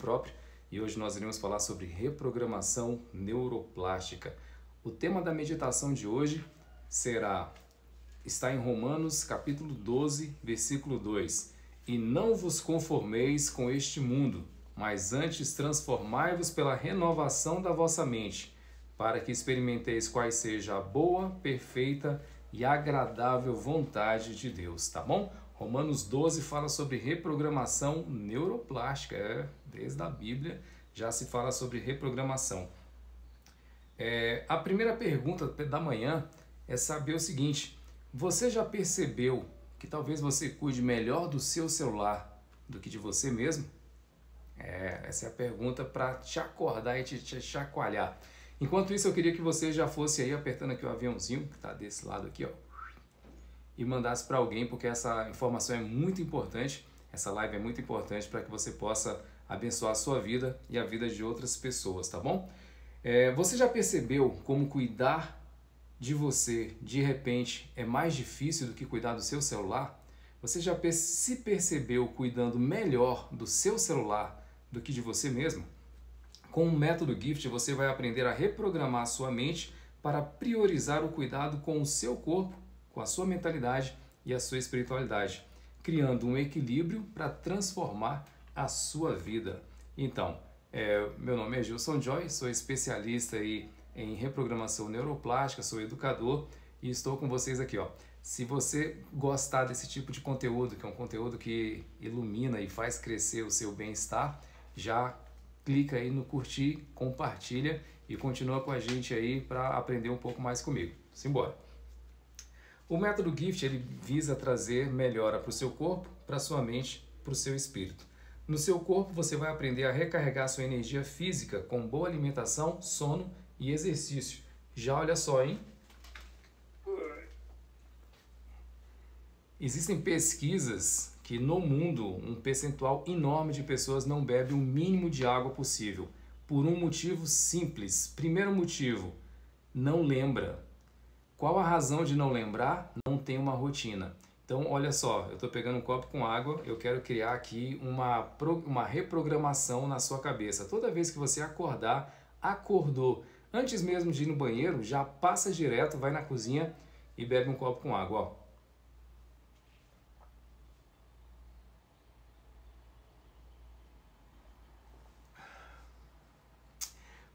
próprio e hoje nós iremos falar sobre reprogramação neuroplástica. O tema da meditação de hoje está em Romanos capítulo 12, versículo 2. E não vos conformeis com este mundo, mas antes transformai-vos pela renovação da vossa mente, para que experimenteis quais seja a boa, perfeita e agradável vontade de Deus, tá bom? Romanos 12 fala sobre reprogramação neuroplástica, desde a Bíblia já se fala sobre reprogramação. A primeira pergunta da manhã é saber o seguinte: você já percebeu que talvez você cuide melhor do seu celular do que de você mesmo? Essa é a pergunta para te acordar e te chacoalhar. Enquanto isso, eu queria que você já fosse aí apertando aqui o aviãozinho, que está desse lado aqui, ó, e mandasse para alguém, porque essa informação é muito importante, essa live é muito importante para que você possa abençoar a sua vida e a vida de outras pessoas, tá bom? Você já percebeu como cuidar de você, de repente, é mais difícil do que cuidar do seu celular? Você já se percebeu cuidando melhor do seu celular do que de você mesmo? Com o método GIFT, você vai aprender a reprogramar a sua mente para priorizar o cuidado com o seu corpo, com a sua mentalidade e a sua espiritualidade, criando um equilíbrio para transformar a sua vida. Então, meu nome é Gilson Joy, sou especialista aí em reprogramação neuroplástica, sou educador e estou com vocês aqui, ó. Se você gostar desse tipo de conteúdo, que é um conteúdo que ilumina e faz crescer o seu bem-estar, já clica aí no curtir, compartilha e continua com a gente aí para aprender um pouco mais comigo. Simbora! O método GIFT ele visa trazer melhora para o seu corpo, para a sua mente, para o seu espírito. No seu corpo você vai aprender a recarregar sua energia física com boa alimentação, sono e exercício. Já olha só, hein? Existem pesquisas que no mundo um percentual enorme de pessoas não bebe o mínimo de água possível. Por um motivo simples. Primeiro motivo, não lembra. Qual a razão de não lembrar? Não tem uma rotina. Então, olha só, eu estou pegando um copo com água, eu quero criar aqui uma reprogramação na sua cabeça. Toda vez que você acordou, antes mesmo de ir no banheiro, já passa direto, vai na cozinha e bebe um copo com água, ó.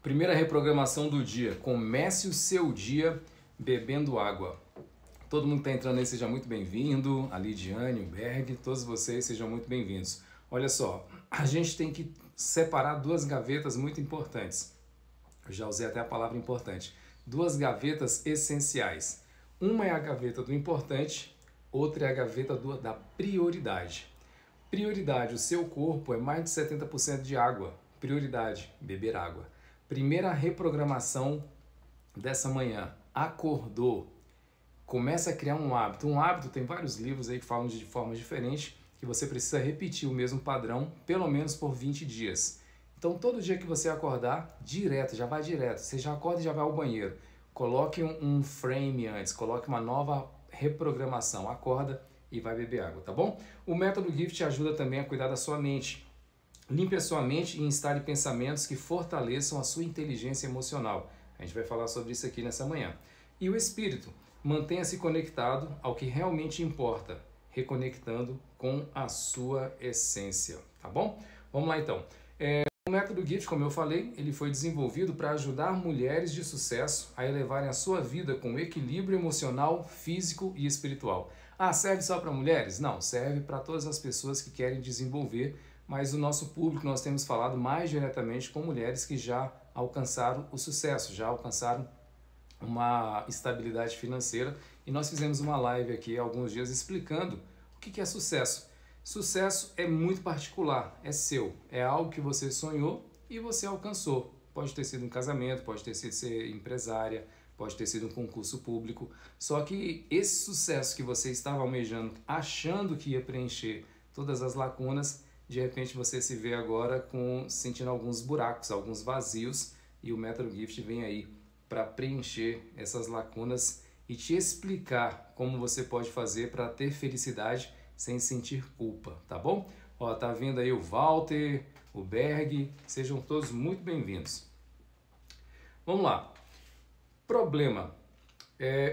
Primeira reprogramação do dia. Comece o seu dia bebendo água. Todo mundo que está entrando aí, seja muito bem-vindo. A Lidiane, o Berg, todos vocês sejam muito bem-vindos. Olha só, a gente tem que separar duas gavetas muito importantes. Eu já usei até a palavra importante. Duas gavetas essenciais. Uma é a gaveta do importante, outra é a gaveta da prioridade. Prioridade, o seu corpo é mais de 70% de água. Prioridade, beber água. Primeira reprogramação dessa manhã. Acordou. Começa a criar um hábito. Um hábito, tem vários livros aí que falam de formas diferentes, que você precisa repetir o mesmo padrão, pelo menos por 20 dias. Então, todo dia que você acordar, já vai direto. Você já acorda e já vai ao banheiro. Coloque um frame antes, coloque uma nova reprogramação. Acorda e vai beber água, tá bom? O método GIFT te ajuda também a cuidar da sua mente. Limpe a sua mente e instale pensamentos que fortaleçam a sua inteligência emocional. A gente vai falar sobre isso aqui nessa manhã. E o espírito. Mantenha-se conectado ao que realmente importa, reconectando com a sua essência, tá bom? Vamos lá então. O método GIFT, como eu falei, ele foi desenvolvido para ajudar mulheres de sucesso a elevarem a sua vida com equilíbrio emocional, físico e espiritual. Serve só para mulheres? Não, serve para todas as pessoas que querem desenvolver, mas o nosso público nós temos falado mais diretamente com mulheres que já alcançaram o sucesso, já alcançaram uma estabilidade financeira e nós fizemos uma live aqui há alguns dias explicando o que é sucesso. Sucesso é muito particular, é seu, é algo que você sonhou e você alcançou. Pode ter sido um casamento, pode ter sido ser empresária, pode ter sido um concurso público, só que esse sucesso que você estava almejando, achando que ia preencher todas as lacunas, de repente você se vê agora sentindo alguns buracos, alguns vazios, e o método GIFT vem aí para preencher essas lacunas e te explicar como você pode fazer para ter felicidade sem sentir culpa, tá bom? Ó, tá vendo aí o Walter, o Berg, sejam todos muito bem-vindos. Vamos lá. Problema.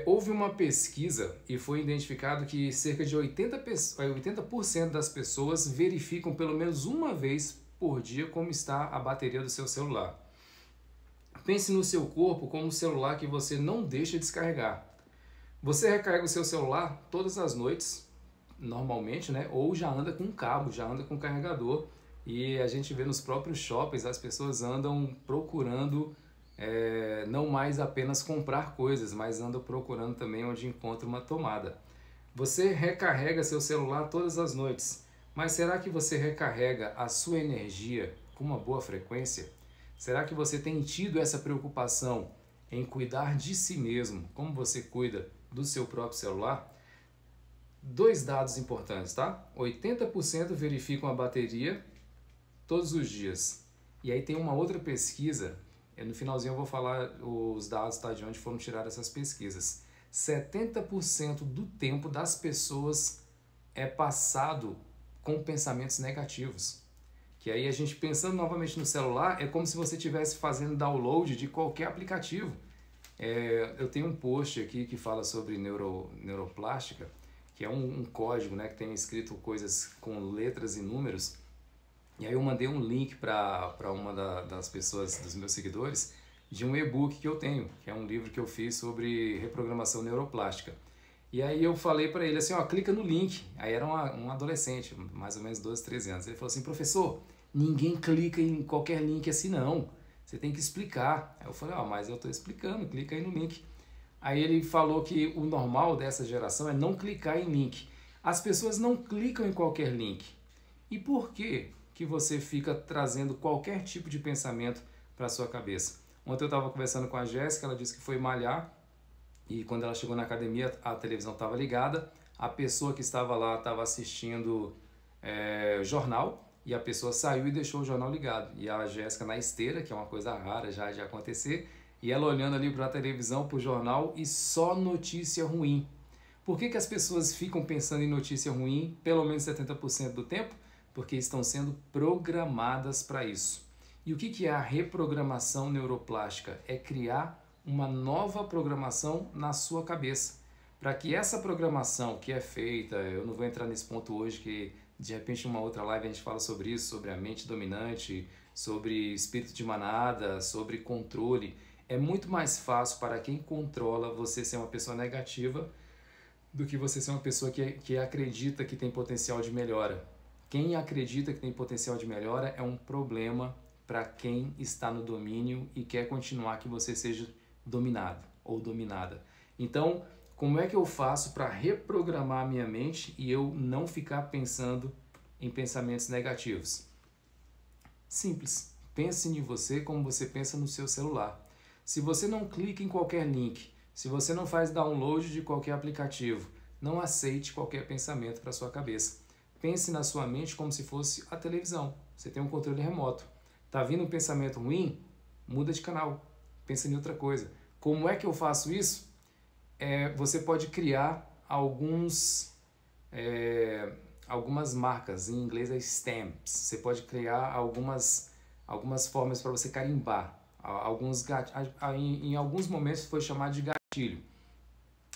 Houve uma pesquisa e foi identificado que cerca de 80% das pessoas verificam pelo menos uma vez por dia como está a bateria do seu celular. Pense no seu corpo como um celular que você não deixa descarregar. Você recarrega o seu celular todas as noites, normalmente, né? Ou já anda com cabo, já anda com carregador. E a gente vê nos próprios shoppings, as pessoas andam procurando não mais apenas comprar coisas, mas andam procurando também onde encontra uma tomada. Você recarrega seu celular todas as noites, mas será que você recarrega a sua energia com uma boa frequência? Será que você tem tido essa preocupação em cuidar de si mesmo, como você cuida do seu próprio celular? 2 dados importantes, tá? 80% verificam a bateria todos os dias. E aí tem uma outra pesquisa, no finalzinho eu vou falar os dados, tá, de onde foram tiradas essas pesquisas. 70% do tempo das pessoas é passado com pensamentos negativos. Que aí a gente pensando novamente no celular, é como se você estivesse fazendo download de qualquer aplicativo. Eu tenho um post aqui que fala sobre neuroplástica, que é um código, né, que tem escrito coisas com letras e números. E aí eu mandei um link para uma das pessoas, dos meus seguidores, de um e-book que eu tenho, que é um livro que eu fiz sobre reprogramação neuroplástica. E aí eu falei para ele assim, ó, clica no link. Aí era um adolescente, mais ou menos 12, 13 anos. Ele falou assim, professor, ninguém clica em qualquer link assim não. Você tem que explicar. Aí eu falei, mas eu estou explicando, clica aí no link. Aí ele falou que o normal dessa geração é não clicar em link. As pessoas não clicam em qualquer link. E por quê que você fica trazendo qualquer tipo de pensamento para a sua cabeça? Ontem eu estava conversando com a Jéssica, ela disse que foi malhar e quando ela chegou na academia a televisão estava ligada, a pessoa que estava lá estava assistindo jornal e a pessoa saiu e deixou o jornal ligado. E a Jéssica na esteira, que é uma coisa rara já de acontecer, e ela olhando ali para a televisão, para o jornal e só notícia ruim. Por que as pessoas ficam pensando em notícia ruim pelo menos 70% do tempo? Porque estão sendo programadas para isso. E o que é a reprogramação neuroplástica? É criar uma nova programação na sua cabeça. Para que essa programação que é feita, eu não vou entrar nesse ponto hoje, que de repente numa outra live a gente fala sobre isso, sobre a mente dominante, sobre espírito de manada, sobre controle. É muito mais fácil para quem controla você ser uma pessoa negativa do que você ser uma pessoa que acredita que tem potencial de melhora. Quem acredita que tem potencial de melhora é um problema para quem está no domínio e quer continuar que você seja dominado ou dominada. Então, como é que eu faço para reprogramar a minha mente e eu não ficar pensando em pensamentos negativos? Simples. Pense em você como você pensa no seu celular. Se você não clica em qualquer link, se você não faz download de qualquer aplicativo, não aceite qualquer pensamento para sua cabeça. Pense na sua mente como se fosse a televisão. Você tem um controle remoto. Tá vindo um pensamento ruim? Muda de canal. Pensa em outra coisa. Como é que eu faço isso? Você pode criar algumas marcas. Em inglês é stamps. Você pode criar algumas formas para você carimbar. Em alguns momentos foi chamado de gatilho.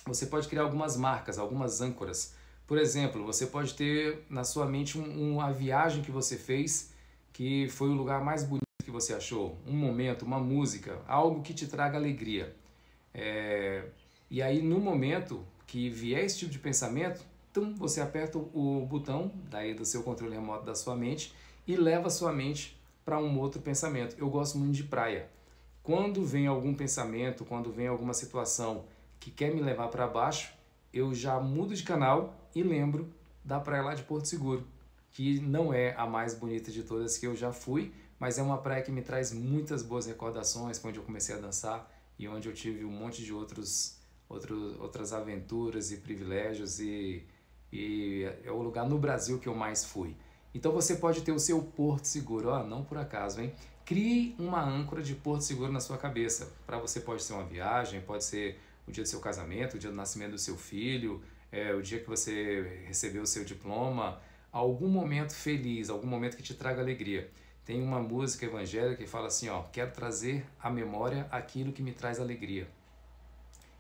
Você pode criar algumas marcas, algumas âncoras. Por exemplo, você pode ter na sua mente uma viagem que você fez, que foi o lugar mais bonito que você achou, um momento, uma música, algo que te traga alegria. E aí, no momento que vier esse tipo de pensamento, você aperta o botão daí do seu controle remoto da sua mente e leva a sua mente para um outro pensamento. Eu gosto muito de praia. Quando vem algum pensamento, quando vem alguma situação que quer me levar para baixo, eu já mudo de canal e lembro da praia lá de Porto Seguro, que não é a mais bonita de todas que eu já fui, mas é uma praia que me traz muitas boas recordações, onde eu comecei a dançar e onde eu tive um monte de outras aventuras e privilégios e é o lugar no Brasil que eu mais fui. Então você pode ter o seu Porto Seguro, não por acaso, hein? Crie uma âncora de Porto Seguro na sua cabeça. Para você pode ser uma viagem, pode ser o dia do seu casamento, o dia do nascimento do seu filho, o dia que você recebeu o seu diploma, algum momento feliz, algum momento que te traga alegria. Tem uma música evangélica que fala assim, ó, quero trazer à memória aquilo que me traz alegria.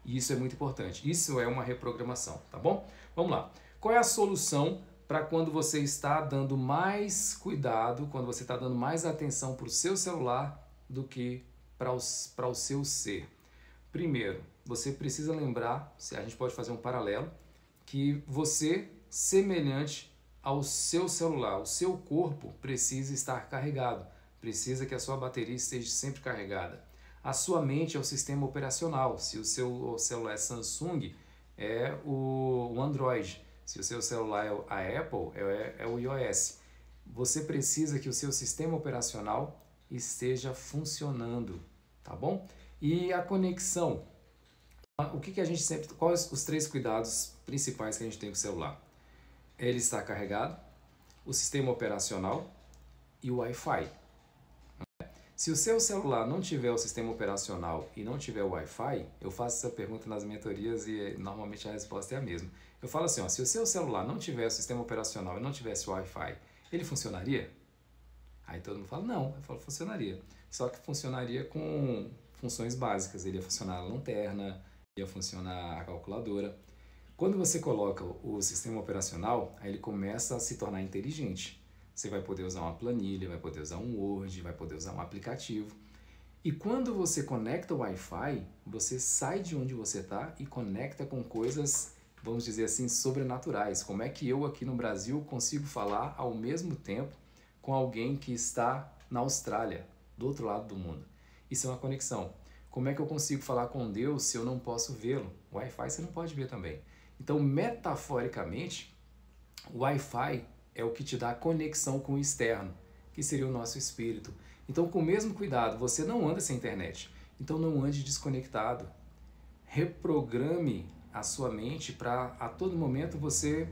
E isso é muito importante. Isso é uma reprogramação, tá bom? Vamos lá. Qual é a solução para quando você está dando mais cuidado, quando você está dando mais atenção para o seu celular do que para o seu ser? Primeiro, você precisa lembrar, a gente pode fazer um paralelo, que você, semelhante ao seu celular, o seu corpo precisa estar carregado, precisa que a sua bateria esteja sempre carregada. A sua mente é o sistema operacional. Se o seu celular é Samsung, é o Android. Se o seu celular é a Apple, é o iOS. Você precisa que o seu sistema operacional esteja funcionando, tá bom? E a conexão. O que a gente sempre... Quais os 3 cuidados principais que a gente tem com o celular? Ele está carregado, o sistema operacional e o Wi-Fi. Se o seu celular não tiver o sistema operacional e não tiver o Wi-Fi, eu faço essa pergunta nas mentorias e normalmente a resposta é a mesma. Eu falo assim, ó, se o seu celular não tiver o sistema operacional e não tivesse o Wi-Fi, ele funcionaria? Aí todo mundo fala, não. Eu falo, funcionaria. Só que funcionaria com funções básicas. Ele ia funcionar a lanterna, ia funcionar a calculadora. Quando você coloca o sistema operacional, aí ele começa a se tornar inteligente. Você vai poder usar uma planilha, vai poder usar um Word, vai poder usar um aplicativo. E quando você conecta o Wi-Fi, você sai de onde você está e conecta com coisas, vamos dizer assim, sobrenaturais. Como é que eu aqui no Brasil consigo falar ao mesmo tempo com alguém que está na Austrália, do outro lado do mundo? Isso é uma conexão. Como é que eu consigo falar com Deus se eu não posso vê-lo? O Wi-Fi você não pode ver também. Então, metaforicamente, o Wi-Fi é o que te dá a conexão com o externo, que seria o nosso espírito. Então, com o mesmo cuidado, você não anda sem internet. Então, não ande desconectado. Reprograme a sua mente para, a todo momento, você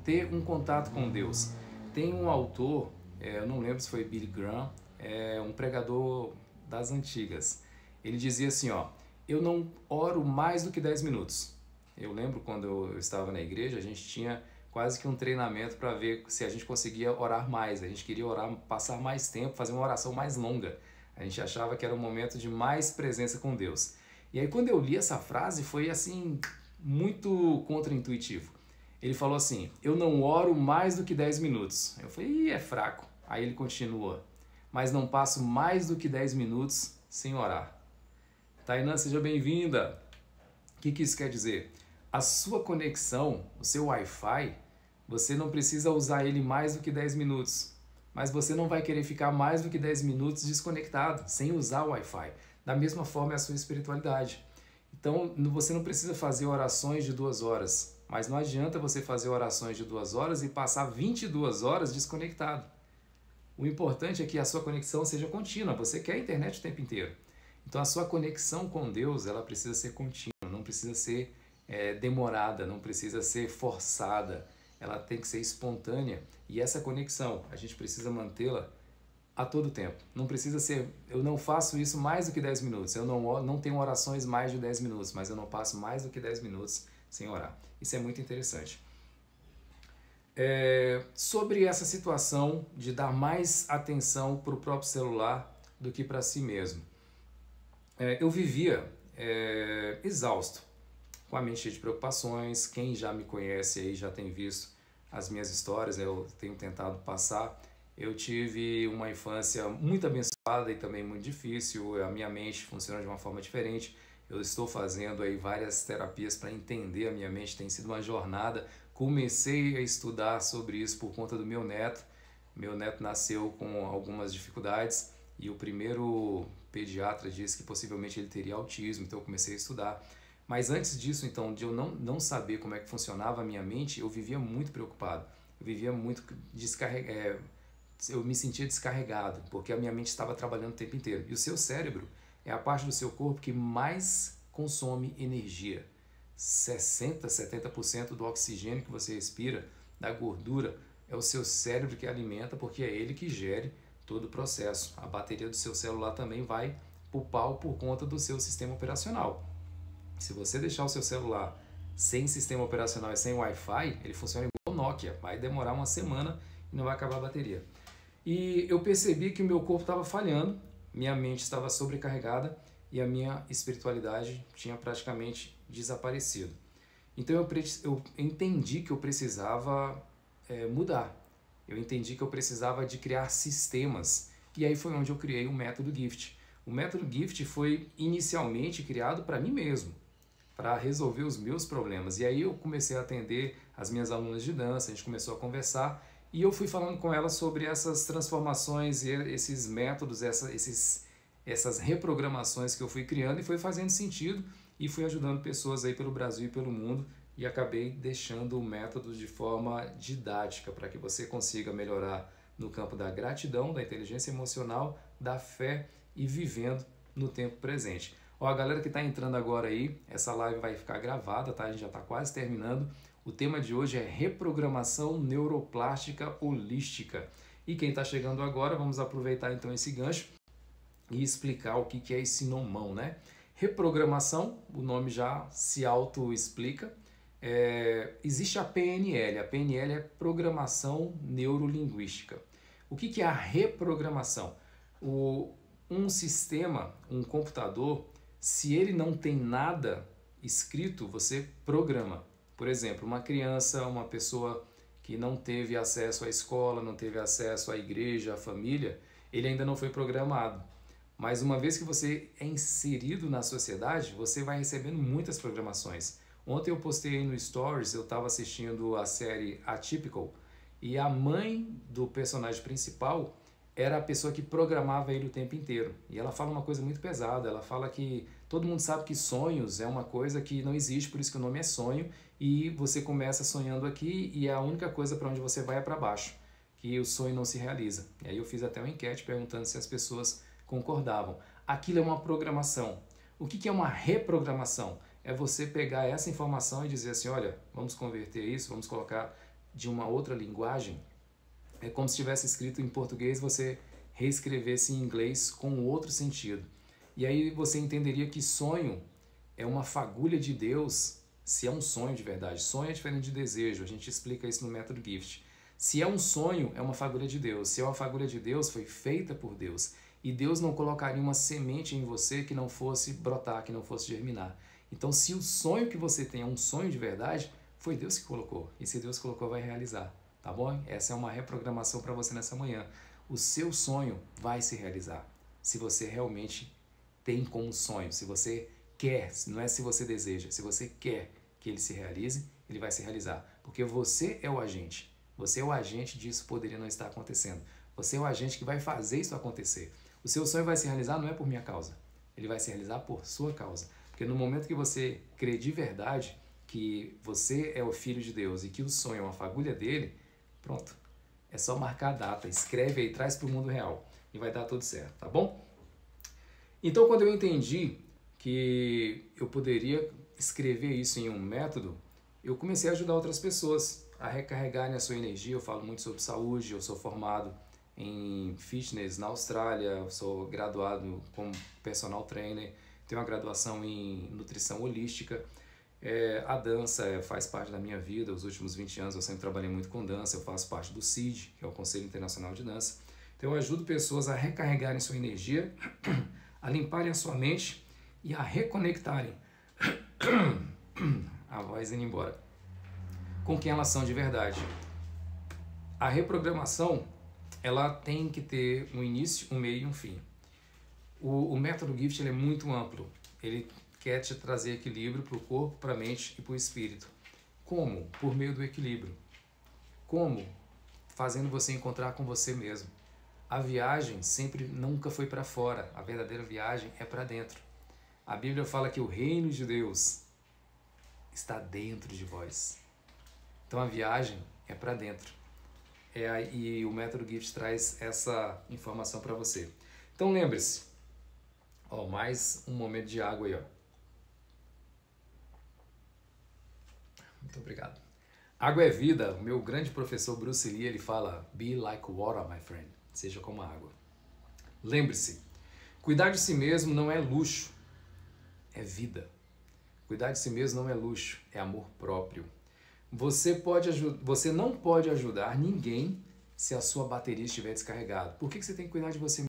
ter um contato com Deus. Tem um autor, eu não lembro se foi Billy Graham, um pregador das antigas. Ele dizia assim, ó, eu não oro mais do que 10 minutos. Eu lembro quando eu estava na igreja, a gente tinha quase que um treinamento para ver se a gente conseguia orar mais. A gente queria orar, passar mais tempo, fazer uma oração mais longa. A gente achava que era um momento de mais presença com Deus. E aí quando eu li essa frase, foi assim, muito contraintuitivo. Ele falou assim, eu não oro mais do que 10 minutos. Eu falei, é fraco. Aí ele continua, mas não passo mais do que 10 minutos sem orar. Tainã, seja bem-vinda. O que isso quer dizer? A sua conexão, o seu Wi-Fi, você não precisa usar ele mais do que 10 minutos. Mas você não vai querer ficar mais do que 10 minutos desconectado, sem usar o Wi-Fi. Da mesma forma é a sua espiritualidade. Então, você não precisa fazer orações de 2 horas. Mas não adianta você fazer orações de 2 horas e passar 22 horas desconectado. O importante é que a sua conexão seja contínua. Você quer a internet o tempo inteiro. Então, a sua conexão com Deus, ela precisa ser contínua, não precisa ser demorada, não precisa ser forçada. Ela tem que ser espontânea. E essa conexão, a gente precisa mantê-la a todo tempo. Não precisa ser, eu não faço isso mais do que 10 minutos. Eu não tenho orações mais de 10 minutos, mas eu não passo mais do que 10 minutos sem orar. Isso é muito interessante. Sobre essa situação de dar mais atenção para o próprio celular do que para si mesmo. Eu vivia exausto, com a mente cheia de preocupações. Quem já me conhece aí já tem visto as minhas histórias, eu tenho tentado passar. Eu tive uma infância muito abençoada e também muito difícil. A minha mente funciona de uma forma diferente. Eu estou fazendo aí várias terapias para entender a minha mente, tem sido uma jornada. Comecei a estudar sobre isso por conta do meu neto. Meu neto nasceu com algumas dificuldades e o primeiro pediatra disse que possivelmente ele teria autismo, então eu comecei a estudar. Mas antes disso, então, de eu não saber como é que funcionava a minha mente, eu vivia muito preocupado. Eu vivia muito eu me sentia descarregado, porque a minha mente estava trabalhando o tempo inteiro. E o seu cérebro é a parte do seu corpo que mais consome energia. 60%, 70% do oxigênio que você respira, da gordura, é o seu cérebro que alimenta, porque é ele que gere todo o processo. A bateria do seu celular também vai pro pau por conta do seu sistema operacional. Se você deixar o seu celular sem sistema operacional e sem Wi-Fi, ele funciona igual o Nokia. Vai demorar uma semana e não vai acabar a bateria. E eu percebi que o meu corpo estava falhando, minha mente estava sobrecarregada e a minha espiritualidade tinha praticamente desaparecido. Então eu entendi que eu precisava mudar. Eu entendi que eu precisava de criar sistemas. E aí foi onde eu criei o método GIFT. O método GIFT foi inicialmente criado para mim mesmo, para resolver os meus problemas. E aí eu comecei a atender as minhas alunas de dança, a gente começou a conversar e eu fui falando com elas sobre essas transformações e esses métodos, essas reprogramações que eu fui criando, e foi fazendo sentido e fui ajudando pessoas aí pelo Brasil e pelo mundo, e acabei deixando o método de forma didática para que você consiga melhorar no campo da gratidão, da inteligência emocional, da fé e vivendo no tempo presente. Ó, a galera que está entrando agora aí, essa live vai ficar gravada, tá? A gente já está quase terminando. O tema de hoje é reprogramação neuroplástica holística. E quem está chegando agora, vamos aproveitar então esse gancho e explicar o que é esse nomão, né? Reprogramação, o nome já se auto-explica. Existe a PNL. A PNL é Programação Neurolinguística. O que é a reprogramação? Um sistema, um computador, se ele não tem nada escrito, você programa. Por exemplo, uma criança, uma pessoa que não teve acesso à escola, não teve acesso à igreja, à família, ele ainda não foi programado. Mas uma vez que você é inserido na sociedade, você vai recebendo muitas programações. Ontem eu postei no Stories, eu estava assistindo a série Atypical, e a mãe do personagem principal era a pessoa que programava ele o tempo inteiro. E ela fala uma coisa muito pesada, ela fala que todo mundo sabe que sonhos é uma coisa que não existe, por isso que o nome é sonho, e você começa sonhando aqui e a única coisa para onde você vai é para baixo, que o sonho não se realiza. E aí eu fiz até uma enquete perguntando se as pessoas concordavam. Aquilo é uma programação. O que é uma reprogramação? É você pegar essa informação e dizer assim, olha, vamos converter isso, vamos colocar de uma outra linguagem. É como se tivesse escrito em português, você reescrevesse em inglês com outro sentido. E aí você entenderia que sonho é uma fagulha de Deus, se é um sonho de verdade. Sonho é diferente de desejo, a gente explica isso no método GIFT. Se é um sonho, é uma fagulha de Deus. Se é uma fagulha de Deus, foi feita por Deus. E Deus não colocaria uma semente em você que não fosse brotar, que não fosse germinar. Então, se o sonho que você tem é um sonho de verdade, foi Deus que colocou. E se Deus colocou, vai realizar. Tá bom? Essa é uma reprogramação para você nessa manhã. O seu sonho vai se realizar. Se você realmente tem como sonho, se você quer, não é se você deseja, se você quer que ele se realize, ele vai se realizar. Porque você é o agente. Você é o agente disso poderia não estar acontecendo. Você é o agente que vai fazer isso acontecer. O seu sonho vai se realizar não é por minha causa. Ele vai se realizar por sua causa. Porque no momento que você crê de verdade que você é o filho de Deus e que o sonho é uma fagulha dele, pronto. É só marcar a data, escreve aí, traz para o mundo real e vai dar tudo certo, tá bom? Então, quando eu entendi que eu poderia escrever isso em um método, eu comecei a ajudar outras pessoas a recarregarem a sua energia. Eu falo muito sobre saúde, eu sou formado em fitness na Austrália, eu sou graduado como personal trainer, tenho uma graduação em nutrição holística. A dança faz parte da minha vida. Os últimos 20 anos eu sempre trabalhei muito com dança. Eu faço parte do CID, que é o Conselho Internacional de Dança. Então eu ajudo pessoas a recarregarem sua energia, a limparem a sua mente e a reconectarem a voz indo embora com quem elas são de verdade. A reprogramação, ela tem que ter um início, um meio e um fim. O método GIFT ele é muito amplo. Ele quer te trazer equilíbrio para o corpo, para a mente e para o espírito. Como? Por meio do equilíbrio. Como? Fazendo você encontrar com você mesmo. A viagem nunca foi para fora. A verdadeira viagem é para dentro. A Bíblia fala que o reino de Deus está dentro de vós. Então a viagem é para dentro. E o método GIFT traz essa informação para você. Então lembre-se, mais um momento de água aí, ó. Muito obrigado. Água é vida. O meu grande professor Bruce Lee, ele fala, be like water, my friend. Seja como a água. Lembre-se, cuidar de si mesmo não é luxo, é vida. Cuidar de si mesmo não é luxo, é amor próprio. Você não pode ajudar ninguém se a sua bateria estiver descarregada? Por que você tem que cuidar de você